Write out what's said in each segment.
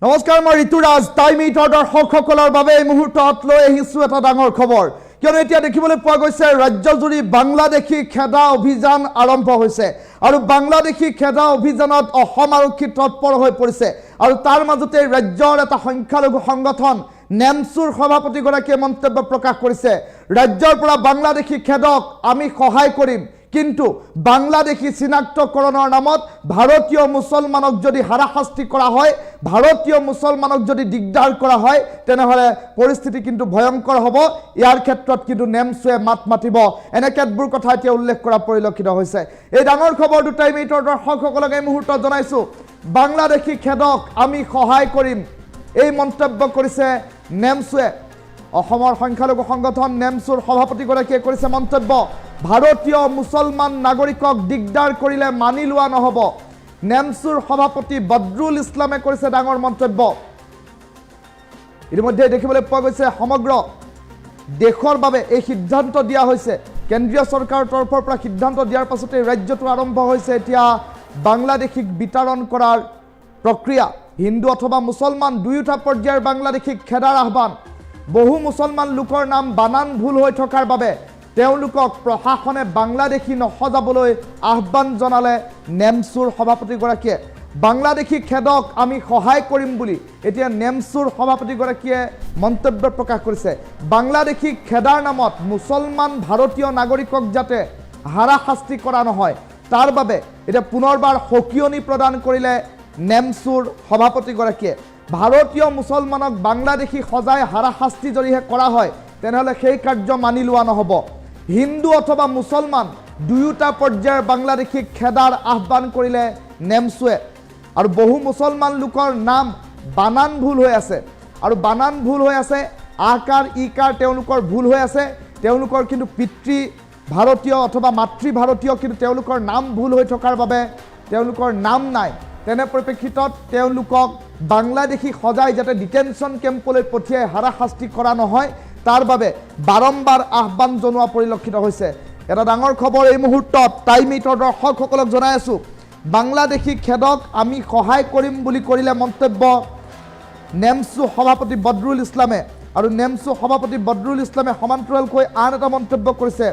নমস্কাৰ, মই ঋতুৰাজ। টাইম এইটৰ দৰ্শকসকলৰ বাবে এই মুহূৰ্তত লৈ আহিছোঁ এটা ডাঙৰ খবৰ, কিয়নো এতিয়া দেখিবলৈ পোৱা গৈছে ৰাজ্যজুৰি বাংলাদেশী খেদা অভিযান আৰম্ভ হৈছে আৰু বাংলাদেশী খেদা অভিযানত অসম আৰক্ষী তৎপৰ হৈ পৰিছে। আৰু তাৰ মাজতে ৰাজ্যৰ এটা সংখ্যালঘু সংগঠন নেমচুৰ সভাপতিগৰাকীয়ে মন্তব্য প্ৰকাশ কৰিছে, ৰাজ্যৰ পৰা বাংলাদেশী খেদক আমি সহায় কৰিম, কিন্তু বাংলাদেশী চিনাক্তকৰণৰ নামত ভাৰতীয় মুছলমানক যদি হাৰাশাস্তি কৰা হয়, ভাৰতীয় মুছলমানক যদি দিগদাৰ কৰা হয়, তেনেহ'লে পৰিস্থিতি কিন্তু ভয়ংকৰ হ'ব। ইয়াৰ ক্ষেত্ৰত কিন্তু নেমচুৱে মাত মাতিব, এনে কেতবোৰ কথা এতিয়া উল্লেখ কৰা পৰিলক্ষিত হৈছে। এই ডাঙৰ খবৰটো টাইম এইটৰ দৰ্শকসকলক এই মুহূৰ্তত জনাইছোঁ। বাংলাদেশী খেদক আমি সহায় কৰিম, এই মন্তব্য কৰিছে নেমচুৱে। অসমৰ সংখ্যালঘু সংগঠন নেমচুৰ সভাপতিগৰাকীয়ে কৰিছে মন্তব্য, ভাৰতীয় মুছলমান নাগৰিকক দিগদাৰ কৰিলে মানি লোৱা নহ'ব। নেমচুৰ সভাপতি বদৰুল ইছলামে কৰিছে ডাঙৰ মন্তব্য। ইতিমধ্যে দেখিবলৈ পোৱা গৈছে সমগ্ৰ দেশৰ বাবে এই সিদ্ধান্ত দিয়া হৈছে, কেন্দ্ৰীয় চৰকাৰৰ তৰফৰ পৰা সিদ্ধান্ত দিয়াৰ পাছতে ৰাজ্যটো আৰম্ভ হৈছে এতিয়া বাংলাদেশীক বিতৰণ কৰাৰ প্ৰক্ৰিয়া। হিন্দু অথবা মুছলমান দুয়োটা পৰ্যায়ৰ বাংলাদেশীক খেদাৰ আহ্বান। বহু মুছলমান লোকৰ নাম বানান ভুল হৈ থকাৰ বাবে তেওঁলোকক প্ৰশাসনে বাংলাদেশী নসজাবলৈ আহ্বান জনালে নেমচুৰ সভাপতিগৰাকীয়ে। বাংলাদেশী খেদক আমি সহায় কৰিম বুলি এতিয়া নেমচুৰ সভাপতিগৰাকীয়ে মন্তব্য প্ৰকাশ কৰিছে। বাংলাদেশী খেদাৰ নামত মুছলমান ভাৰতীয় নাগৰিকক যাতে হাৰাশাস্তি কৰা নহয়, তাৰ বাবে এতিয়া পুনৰবাৰ সকিয়নি প্ৰদান কৰিলে নেমচুৰ সভাপতিগৰাকীয়ে। ভাৰতীয় মুছলমানক বাংলাদেশী সজাই হাৰাশাস্তি যদিহে কৰা হয়, তেনেহ'লে সেই কাৰ্য মানি লোৱা নহ'ব। হিন্দু অথবা মুছলমান দুয়োটা পৰ্যায়ৰ বাংলাদেশীক খেদাৰ আহ্বান কৰিলে নেমচুৱে। আৰু বহু মুছলমান লোকৰ নাম বানান ভুল হৈ আছে, আৰু বানান ভুল হৈ আছে, আকাৰ ইকাৰ তেওঁলোকৰ ভুল হৈ আছে। তেওঁলোকৰ কিন্তু পিতৃ ভাৰতীয় অথবা মাতৃ ভাৰতীয়, কিন্তু তেওঁলোকৰ নাম ভুল হৈ থকাৰ বাবে তেওঁলোকৰ নাম নাই। তেনে পৰিপ্ৰেক্ষিতত তেওঁলোকক বাংলাদেশী সজাই যাতে ডিটেনশ্যন কেম্পলৈ পঠিয়াই হাৰাশাস্তি কৰা নহয়, তাৰ বাবে বাৰম্বাৰ আহ্বান জনোৱা পৰিলক্ষিত হৈছে। এটা ডাঙৰ খবৰ এই মুহূৰ্তত টাইম এইটৰ দৰ্শকসকলক জনাই আছোঁ, বাংলাদেশী খেদক আমি সহায় কৰিম বুলি কৰিলে মন্তব্য নেমচু সভাপতি বদৰুল ইছলামে। আৰু নেমচু সভাপতি বদৰুল ইছলামে সমান্তৰালকৈ আন এটা মন্তব্য কৰিছে,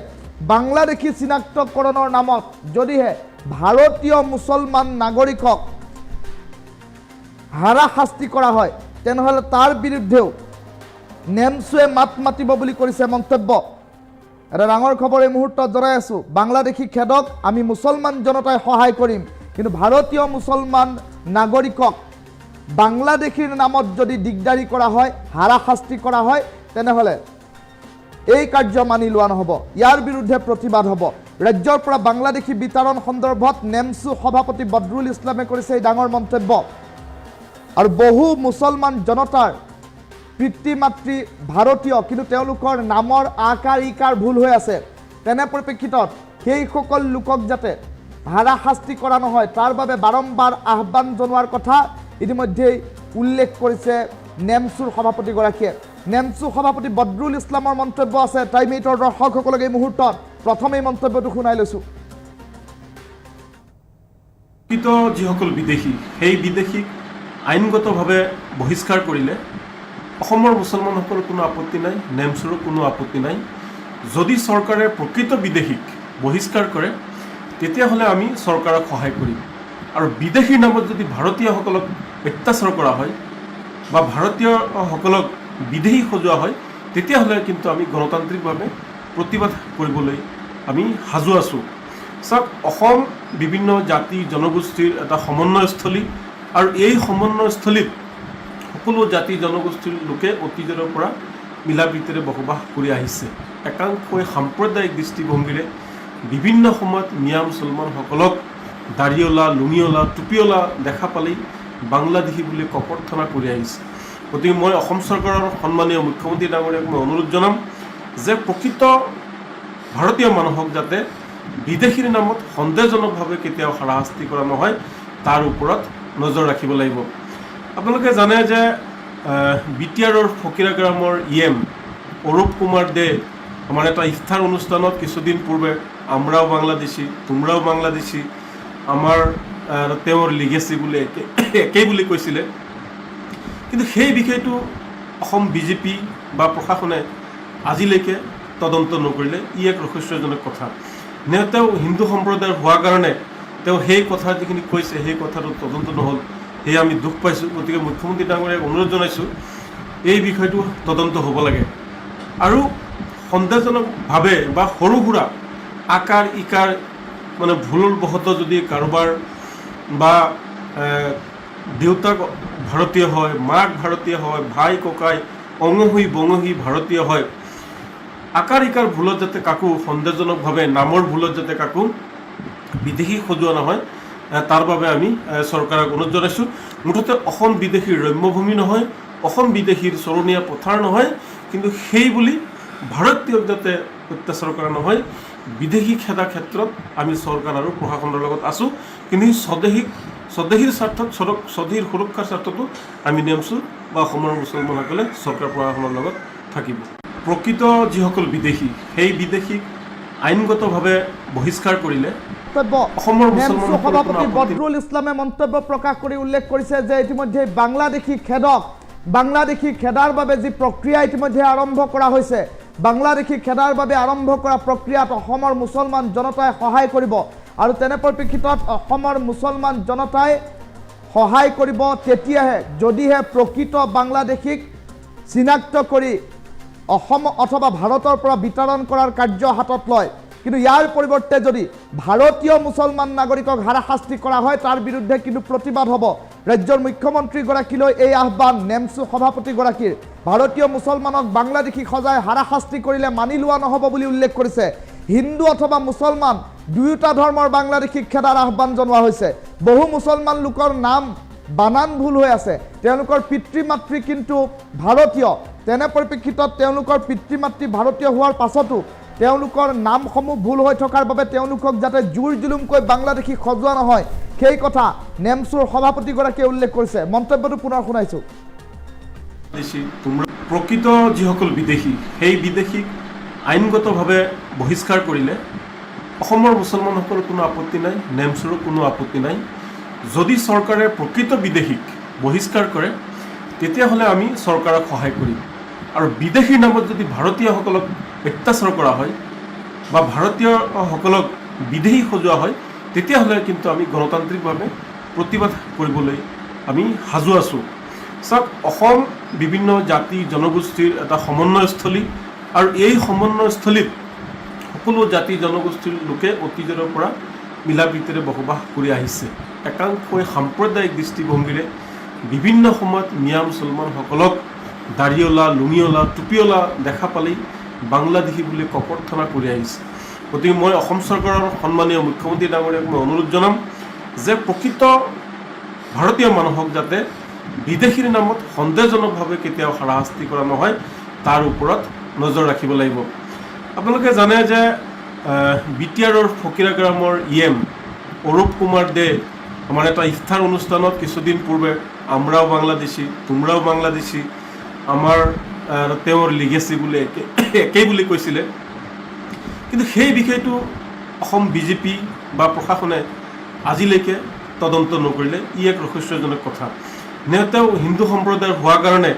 বাংলাদেশী চিনাক্তকৰণৰ নামত যদিহে ভাৰতীয় মুছলমান নাগৰিকক হাৰাশাস্তি কৰা হয়, তেনেহ'লে তাৰ বিৰুদ্ধেও নেমচুৱে মাত মাতিব বুলি কৰিছে মন্তব্য। এটা ডাঙৰ খবৰ এই মুহূৰ্তত জনাই আছোঁ, বাংলাদেশী খেদক আমি মুছলমান জনতাই সহায় কৰিম, কিন্তু ভাৰতীয় মুছলমান নাগৰিকক বাংলাদেশীৰ নামত যদি দিগদাৰী কৰা হয়, হাৰাশাস্তি কৰা হয়, তেনেহ'লে এই কাৰ্য মানি লোৱা নহ'ব, ইয়াৰ বিৰুদ্ধে প্ৰতিবাদ হ'ব। ৰাজ্যৰ পৰা বাংলাদেশী বিতৰণ সন্দৰ্ভত নেমচু সভাপতি বদৰুল ইছলামে কৰিছে এই ডাঙৰ মন্তব্য। আৰু বহু মুছলমান জনতাৰ পিতৃ মাতৃ ভাৰতীয়, কিন্তু তেওঁলোকৰ নামৰ আকাৰ ইকাৰ ভুল হৈ আছে। তেনে পৰিপ্ৰেক্ষিতত সেইসকল লোকক যাতে হাৰাশাস্তি কৰা নহয়, তাৰ বাবে বাৰম্বাৰ আহ্বান জনোৱাৰ কথা ইতিমধ্যেই উল্লেখ কৰিছে নেমচুৰ সভাপতিগৰাকীয়ে। নেমচু সভাপতি বদৰুল ইছলামৰ মন্তব্য আছে টাইম এইটৰ দৰ্শকসকলক এই মুহূৰ্তত প্ৰথম এই মন্তব্যটো শুনাই লৈছোঁ। যিসকল বিদেশী, সেই বিদেশীক আইনগতভাৱে বহিষ্কাৰ কৰিলে অসমৰ মুছলমানসকলৰ কোনো আপত্তি নাই, নেমচুৰো কোনো আপত্তি নাই। যদি চৰকাৰে প্ৰকৃত বিদেশীক বহিষ্কাৰ কৰে, তেতিয়াহ'লে আমি চৰকাৰক সহায় কৰিম। আৰু বিদেশীৰ নামত যদি ভাৰতীয়সকলক অত্যাচাৰ কৰা হয় বা ভাৰতীয়সকলক বিদেশী সজোৱা হয়, তেতিয়াহ'লে কিন্তু আমি গণতান্ত্ৰিকভাৱে প্ৰতিবাদ কৰিবলৈ আমি সাজু আছোঁ। চাওক, অসম বিভিন্ন জাতি জনগোষ্ঠীৰ এটা সমন্বয়স্থলী, আৰু এই সমন্বয়স্থলীত সকলো জাতি জনগোষ্ঠীৰ লোকে অতীজৰ পৰা মিলা প্ৰীতিৰে বসবাস কৰি আহিছে। একাংশই সাম্প্ৰদায়িক দৃষ্টিভংগীৰে বিভিন্ন সময়ত মিয়া মুছলমানসকলক দাড়িঅলা, লুঙিঅলা, টুপিঅলা দেখা পালেই বাংলাদেশী বুলি কপৰ্থনা কৰি আহিছে। গতিকে মই অসম চৰকাৰৰ সন্মানীয় মুখ্যমন্ত্ৰী ডাঙৰীয়াক মই অনুৰোধ জনাম যে প্ৰকৃত ভাৰতীয় মানুহক যাতে বিদেশীৰ নামত সন্দেহজনকভাৱে কেতিয়াও হাৰাশাস্তি কৰা নহয়, তাৰ ওপৰত নজৰ ৰাখিব লাগিব। আপোনালোকে জানে যে বিটিআৰৰ ফকীৰাগ্ৰামৰ EM অৰূপ কুমাৰ দে আমাৰ এটা ইফতাৰ অনুষ্ঠানত কিছুদিন পূৰ্বে আমৰাও বাংলাদেশী, তোমৰাও বাংলাদেশী, আমাৰ তেওঁৰ লিগেচি বুলি একেই বুলি কৈছিলে। কিন্তু সেই বিষয়টো অসম বিজেপি বা প্ৰশাসনে আজিলৈকে তদন্ত নকৰিলে ই এক ৰহস্যজনক কথা। নে তেওঁ হিন্দু সম্প্ৰদায়ৰ হোৱাৰ কাৰণে তেওঁ সেই কথা যিখিনি কৈছে সেই কথাটো তদন্ত নহ'ল, সেয়ে আমি দুখ পাইছোঁ। গতিকে মুখ্যমন্ত্ৰী ডাঙৰীয়াক অনুৰোধ জনাইছোঁ এই বিষয়টো তদন্ত হ'ব লাগে। আৰু সন্দেহজনকভাৱে বা সৰু সুৰা আকাৰ ইকাৰ মানে ভুলবশতঃ যদি কাৰোবাৰ বা দেউতাক ভাৰতীয় হয়, মাক ভাৰতীয় হয়, ভাই ককাই অঙহী বঙহী ভাৰতীয় হয়, আকাৰ ইকাৰ ভুলত যাতে কাকো সন্দেহজনকভাৱে নামৰ ভুলত যাতে কাকো বিদেশী সজোৱা নহয়, তাৰ বাবে আমি চৰকাৰক অনুৰোধ জনাইছোঁ। মুঠতে অসম বিদেশীৰ ৰম্যভূমি নহয়, অসম বিদেশীৰ চৰণীয়া পথাৰ নহয়, কিন্তু সেই বুলি ভাৰতীয়ক যাতে অত্যাচাৰ কৰা নহয়। বিদেশী খেদা ক্ষেত্ৰত আমি চৰকাৰ আৰু প্ৰশাসনৰ লগত আছোঁ, কিন্তু স্বদেশীৰ স্বাৰ্থত স্বদেশীৰ সুৰক্ষাৰ স্বাৰ্থতো আমি নেমছোঁ বা অসমৰ মুছলমানসকলে চৰকাৰ প্ৰশাসনৰ লগত থাকিব। প্ৰকৃত যিসকল বিদেশী সেই বিদেশীক আইনগতভাৱে বহিষ্কাৰ কৰিলে অসমৰ নেমছু সভাপতি বদৰুল ইছলামে মন্তব্য প্ৰকাশ কৰি উল্লেখ কৰিছে যে ইতিমধ্যে বাংলাদেশী খেদাৰ বাবে যি প্ৰক্ৰিয়া ইতিমধ্যে আৰম্ভ কৰা হৈছে, বাংলাদেশী খেদাৰ বাবে আৰম্ভ কৰা প্ৰক্ৰিয়াত অসমৰ মুছলমান জনতাই সহায় কৰিব। আৰু তেনে পৰিপ্ৰেক্ষিতত অসমৰ মুছলমান জনতাই সহায় কৰিব তেতিয়াহে যদিহে প্ৰকৃত বাংলাদেশীক চিনাক্ত কৰি অসম অথবা ভাৰতৰ পৰা বিতৰণ কৰাৰ কাৰ্য হাতত লয়। কিন্তু ইয়াৰ পৰিৱৰ্তে যদি ভাৰতীয় মুছলমান নাগৰিকক হাৰাশাস্তি কৰা হয় তাৰ বিৰুদ্ধে কিন্তু প্ৰতিবাদ হ'ব। ৰাজ্যৰ মুখ্যমন্ত্ৰীগৰাকীলৈ এই আহ্বান নেমছু সভাপতিগৰাকীৰ। ভাৰতীয় মুছলমানক বাংলাদেশী সজাই হাৰাশাস্তি কৰিলে মানি লোৱা নহ'ব বুলি উল্লেখ কৰিছে। হিন্দু অথবা মুছলমান দুয়োটা ধৰ্মৰ বাংলাদেশীক খেদাৰ আহ্বান জনোৱা হৈছে। বহু মুছলমান লোকৰ নাম বানান ভুল হৈ আছে, তেওঁলোকৰ পিতৃ মাতৃ কিন্তু ভাৰতীয়। তেনে পৰিপ্ৰেক্ষিতত তেওঁলোকৰ পিতৃ মাতৃ ভাৰতীয় হোৱাৰ পাছতো তেওঁলোকৰ নামসমূহ ভুল হৈ থকাৰ বাবে তেওঁলোকক যাতে জোৰ জুলুমকৈ বাংলাদেশী সজোৱা নহয় সেই কথা নেমছুৰ সভাপতিগৰাকীয়ে উল্লেখ কৰিছে। মন্তব্যটো পুনৰ শুনাইছোঁ। প্ৰকৃত যিসকল বিদেশী সেই বিদেশীক আইনগতভাৱে বহিষ্কাৰ কৰিলে অসমৰ মুছলমানসকলৰ কোনো আপত্তি নাই, নেমছুৰো কোনো আপত্তি নাই। যদি চৰকাৰে প্ৰকৃত বিদেশীক বহিষ্কাৰ কৰে তেতিয়াহ'লে আমি চৰকাৰক সহায় কৰিম। আৰু বিদেশীৰ নামত যদি ভাৰতীয়সকলক অত্যাচাৰ কৰা হয় বা ভাৰতীয়সকলক বিদেশী সজোৱা হয় তেতিয়াহ'লে কিন্তু আমি গণতান্ত্ৰিকভাৱে প্ৰতিবাদ কৰিবলৈ আমি সাজু আছোঁ। চাওক, অসম বিভিন্ন জাতি জনগোষ্ঠীৰ এটা সমন্বয়স্থলী আৰু এই সমন্বয়স্থলীত সকলো জাতি জনগোষ্ঠীৰ লোকে অতীজৰ পৰা মিলা প্ৰীতিৰে বসবাস কৰি আহিছে। একাংশই সাম্প্ৰদায়িক দৃষ্টিভংগীৰে বিভিন্ন সময়ত মিয়া মুছলমানসকলক দাড়িঅলা, লুঙিঅলা, টুপিঅলা দেখা পালেই বাংলাদেশী বুলি ককৰ্থনা কৰি আহিছে। গতিকে মই অসম চৰকাৰৰ সন্মানীয় মুখ্যমন্ত্ৰী ডাঙৰীয়াক মই অনুৰোধ জনাম যে প্ৰকৃত ভাৰতীয় মানুহক যাতে বিদেশীৰ নামত সন্দেহজনকভাৱে কেতিয়াও হাৰাশাস্তি কৰা নহয় তাৰ ওপৰত নজৰ ৰাখিব লাগিব। আপোনালোকে জানে যে বিটিআৰৰ ফকীৰাগ্ৰামৰ EM অৰূপ কুমাৰ দে আমাৰ এটা ইফতাৰ অনুষ্ঠানত কিছুদিন পূৰ্বে আমৰাও বাংলাদেশী তোমৰাও বাংলাদেশী আমাৰ তেওঁৰ লিগেচি বুলি একেই বুলি কৈছিলে। কিন্তু সেই বিষয়টো অসম বিজেপি বা প্ৰশাসনে আজিলৈকে তদন্ত নকৰিলে ই এক ৰহস্যজনক কথা। নে তেওঁ হিন্দু সম্প্ৰদায়ৰ হোৱাৰ কাৰণে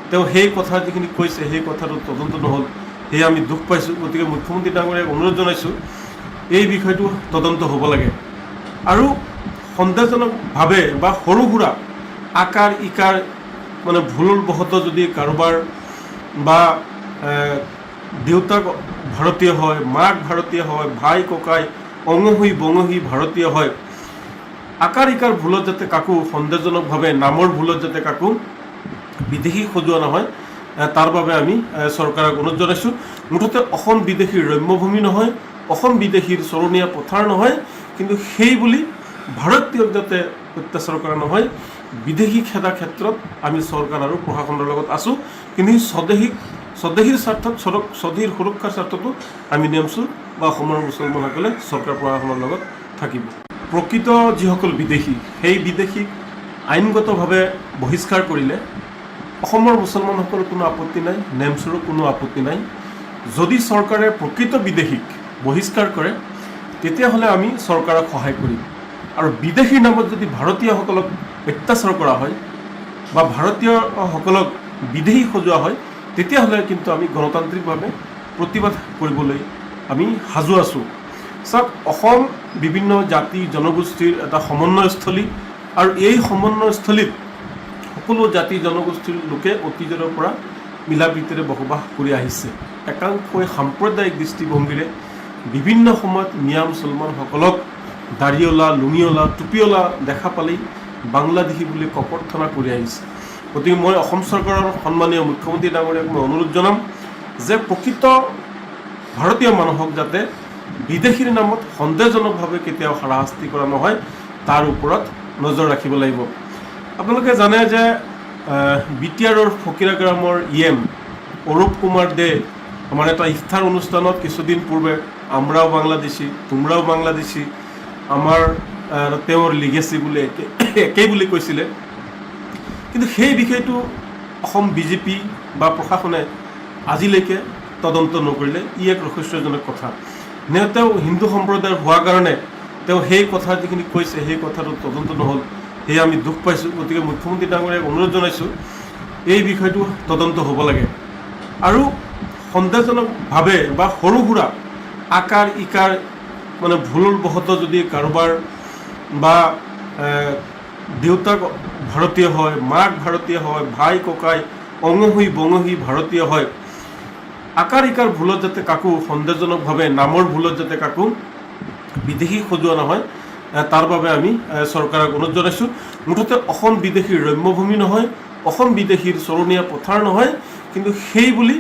তেওঁ সেই কথা যিখিনি কৈছে সেই কথাটো তদন্ত নহ'ল, সেয়ে আমি দুখ পাইছোঁ। গতিকে মুখ্যমন্ত্ৰী ডাঙৰীয়াক অনুৰোধ জনাইছোঁ এই বিষয়টো তদন্ত হ'ব লাগে। আৰু সন্দেহজনকভাৱে বা সৰু সুৰা আকাৰ ইকাৰ মানে ভুলবশতঃ যদি কাৰোবাৰ বা দেউতাক ভাৰতীয় হয়, মাক ভাৰতীয় হয়, ভাই ককাই অঙহী বঙহী ভাৰতীয় হয়, আকাৰ ইকাৰ ভুলত যাতে কাকো সন্দেহজনকভাৱে নামৰ ভুলত যাতে কাকো বিদেশী সজোৱা নহয়, তাৰ বাবে আমি চৰকাৰক অনুৰোধ জনাইছোঁ। মুঠতে অসম বিদেশীৰ ৰম্যভূমি নহয়, অসম বিদেশীৰ চৰণীয়া পথাৰ নহয়, কিন্তু সেই বুলি ভাৰতীয়ক যাতে অত্যাচাৰ কৰা নহয়। বিদেশী খেদা ক্ষেত্ৰত আমি চৰকাৰ আৰু প্ৰশাসনৰ লগত আছোঁ, কিন্তু স্বদেশীৰ স্বাৰ্থত স্বদেশীৰ সুৰক্ষাৰ স্বাৰ্থতো আমি নেমছোঁ বা অসমৰ মুছলমানসকলে চৰকাৰ প্ৰশাসনৰ লগত থাকিব। প্ৰকৃত যিসকল বিদেশী সেই বিদেশীক আইনগতভাৱে বহিষ্কাৰ কৰিলে অসমৰ মুছলমানসকলৰ কোনো আপত্তি নাই, নেমছুৰো কোনো আপত্তি নাই। যদি চৰকাৰে প্ৰকৃত বিদেশীক বহিষ্কাৰ কৰে তেতিয়াহ'লে আমি চৰকাৰক সহায় কৰিম। আৰু বিদেশীৰ নামত যদি ভাৰতীয়সকলক অত্যাচাৰ কৰা হয় বা ভাৰতীয়সকলক বিদেশী সজোৱা হয়, তেতিয়াহ'লে কিন্তু আমি গণতান্ত্ৰিকভাৱে প্ৰতিবাদ কৰিবলৈ আমি সাজু আছোঁ। চাওক, অসম বিভিন্ন জাতি জনগোষ্ঠীৰ এটা সমন্বয়স্থলী, আৰু এই সমন্বয়স্থলীত সকলো জাতি জনগোষ্ঠীৰ লোকে অতীজৰে পৰা মিলা প্ৰীতিৰে বসবাস কৰি আহিছে। একাংশই সাম্প্ৰদায়িক দৃষ্টিভংগীৰে বিভিন্ন সময়ত মিয়া মুছলমানসকলক দাড়িঅলা, লুঙিঅলা, টুপিঅলা দেখা পালেই বাংলাদেশী বুলি কপৰ্থনা কৰি আহিছে। গতিকে মই অসম চৰকাৰৰ সন্মানীয় মুখ্যমন্ত্ৰী ডাঙৰীয়াক মই অনুৰোধ জনাম যে প্ৰকৃত ভাৰতীয় মানুহক যাতে বিদেশীৰ নামত সন্দেহজনকভাৱে কেতিয়াও হাৰাশাস্তি কৰা নহয়, তাৰ ওপৰত নজৰ ৰাখিব লাগিব। আপোনালোকে জানে যে BTRৰ ফকীৰাগ্ৰামৰ EM অৰূপ কুমাৰ দে আমাৰ এটা ইফতাৰ অনুষ্ঠানত কিছুদিন পূৰ্বে আমৰাও বাংলাদেশী, তোমৰাও বাংলাদেশী, আমাৰ তেওঁৰ লিগেচি বুলি একেই বুলি কৈছিলে। কিন্তু সেই বিষয়টো অসম বিজেপি বা প্ৰশাসনে আজিলৈকে তদন্ত নকৰিলে। ই এক ৰহস্যজনক কথা। তেওঁ হিন্দু সম্প্ৰদায়ৰ হোৱাৰ কাৰণে তেওঁ সেই কথা যিখিনি কৈছে সেই কথাটো তদন্ত নহ'ল, সেয়ে আমি দুখ পাইছোঁ। গতিকে মুখ্যমন্ত্ৰী ডাঙৰীয়াক অনুৰোধ জনাইছোঁ, এই বিষয়টো তদন্ত হ'ব লাগে। আৰু সন্দেহজনকভাৱে বা সৰু সুৰা আকাৰ ইকাৰ মানে ভুলবশতঃ যদি কাৰোবাৰ বা দেউতাক ভাৰতীয় হয়, মাক ভাৰতীয় হয়, ভাই ককাই অঙহী বঙহী ভাৰতীয় হয়, আকাৰ ইকাৰ ভুলত যাতে কাকো সন্দেহজনকভাৱে নামৰ ভুলত যাতে কাকো বিদেশী সজোৱা নহয়, তাৰ বাবে আমি চৰকাৰক অনুৰোধ জনাইছোঁ। মুঠতে অসম বিদেশীৰ ৰম্যভূমি নহয়, অসম বিদেশীৰ চৰণীয়া পথাৰ নহয়, কিন্তু সেই বুলি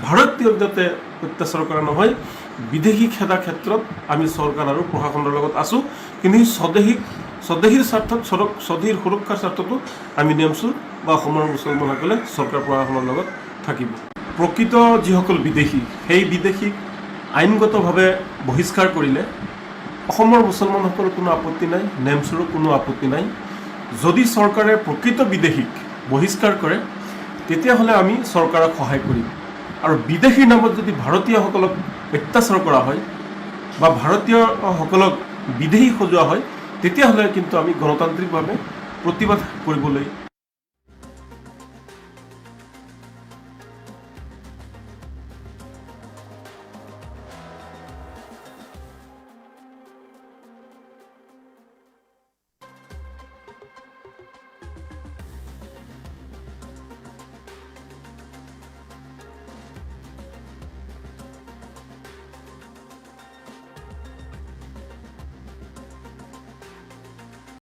ভাৰতীয়ক যাতে অত্যাচাৰ কৰা নহয়। বিদেশী খেদা ক্ষেত্ৰত আমি চৰকাৰ আৰু প্ৰশাসনৰ লগত আছোঁ, কিন্তু স্বদেশীৰ স্বাৰ্থত স্বদেশীৰ সুৰক্ষাৰ স্বাৰ্থতো আমি নেমছোঁ বা অসমৰ মুছলমানসকলে চৰকাৰ প্ৰশাসনৰ লগত থাকিব। প্ৰকৃত যিসকল বিদেশী, সেই বিদেশীক আইনগতভাৱে বহিষ্কাৰ কৰিলে অসমৰ মুছলমানসকলৰ কোনো আপত্তি নাই, নেমছৰো কোনো আপত্তি নাই। যদি চৰকাৰে প্ৰকৃত বিদেশীক বহিষ্কাৰ কৰে তেতিয়াহ'লে আমি চৰকাৰক সহায় কৰিম। আৰু বিদেশীৰ নামত যদি ভাৰতীয়সকলক অত্যাচাৰ কৰা হয় বা ভাৰতীয়সকলক বিদেশী সজোৱা হয়, তেতিয়াহ'লে কিন্তু আমি গণতান্ত্ৰিকভাৱে প্ৰতিবাদ কৰিবলৈ